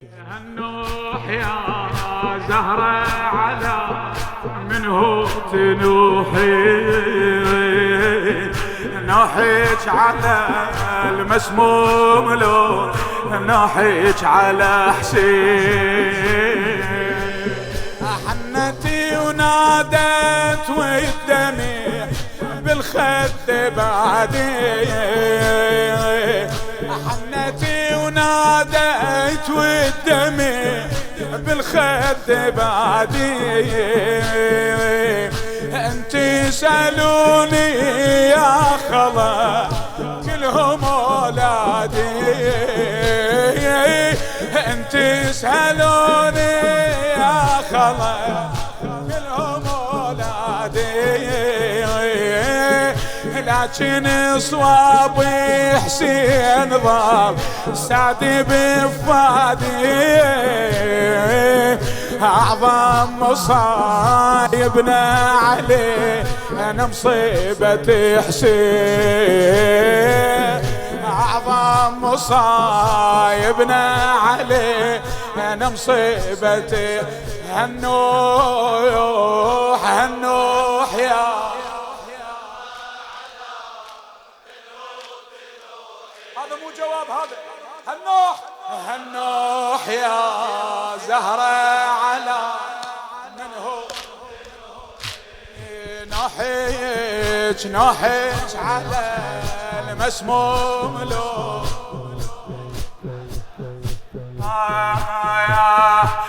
هالنوح يا زهرة على منه تنوحي نوحك على المسموم لو نوحك على حسين حنتي ونادت والدمع بالخد بعدي حنتي وناديت والدمع بالخد بعدي انت سألوني يا خلا كلهم اولادي انت سألوني يا خلا كلهم اولادي لكن صوابي حسين ضاب سعدي بفادي أعظم مصايبنا عليه أنا مصيبة حسين أعظم مصايبنا عليه أنا مصيبة هالنوح هالنوح يا هذا مو جواب هذا هالنوح هالنوح يا زهرة على من هو نوحك على المسموم له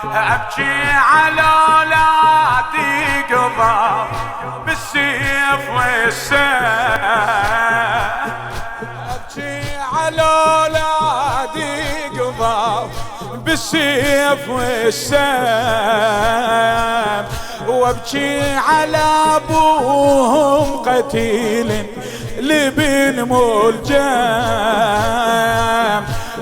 أبكي على أولادي قضى بالسيف والسيف أبكي على أولادي قضى بالسيف والسيف وابكي على أبوهم قتيل لبن ملجام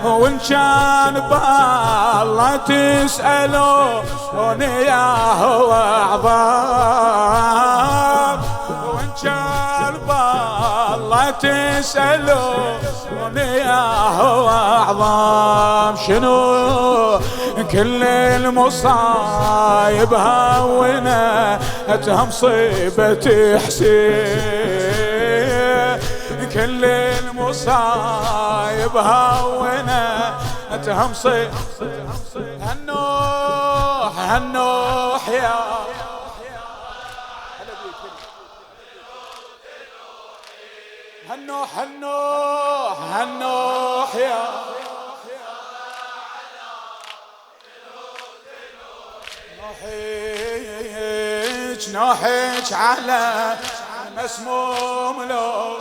وإن كان بالله تسألون ياهو أعظم وإن كان بالله تسألون ياهو أعظم شنو كل المصايب هونتها مصيبة حسين كل المصايب هونتها مصيبة هالنوح هالنوح يا هالنوح هالنوح هالنوح يا نوحك على مسموم لو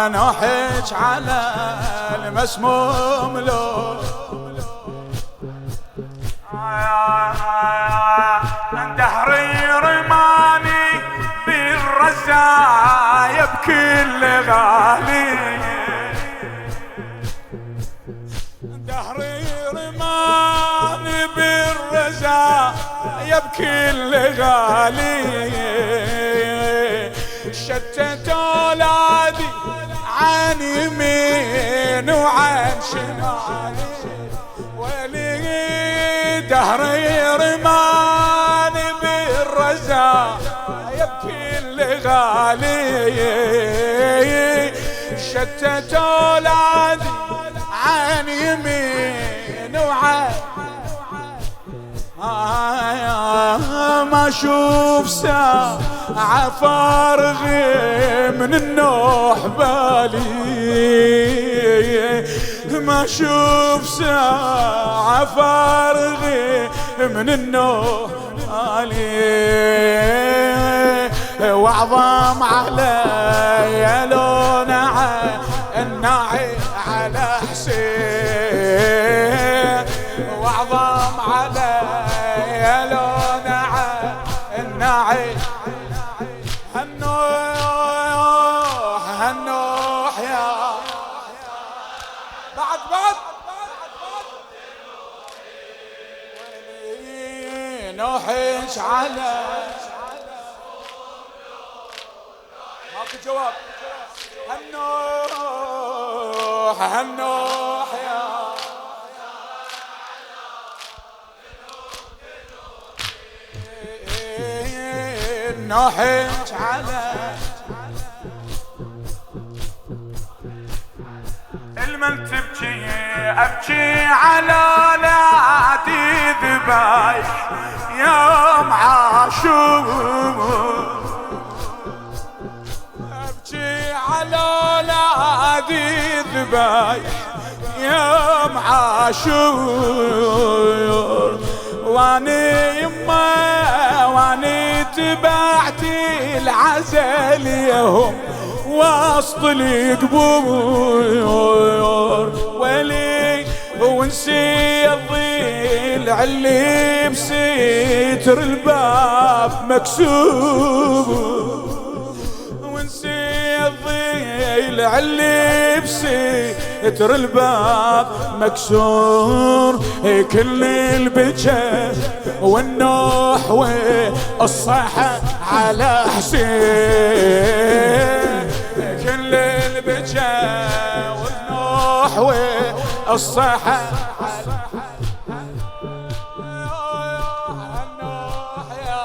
نوحك على المسموم لو دهري رماني بالرزايا بكل غالي دهري رماني بالرزايا بكل غالي شتت اولادي عن يمين وعن شمالي ولي دهري رماني بالرزايا بكل غالي شتت اولادي عن يمين وعن ما اشوف ساعة فارغة من النوح بالي ما اشوف ساعة فارغة من النوح بالي واعظم علي لون الناعي على حسين واعظم علي لون الناعي هالنوح هالنوح يا بعد نوحش على ماكو جواب. هالنوح هالنوح يا نوحك على المن تبكي ابكي على نادي ذبايح يوم عاشور ابكي على نادي ذبايح يوم عاشور واني يما واني تبعتي العزل يهم وسط القبور ولي ونسي الضلع اللي بستر الباب مكسور ونسي الضلع اللي بستر الباب مكسور كل البجا والنوح والصحة على حسين كل البجا والنوح والصحة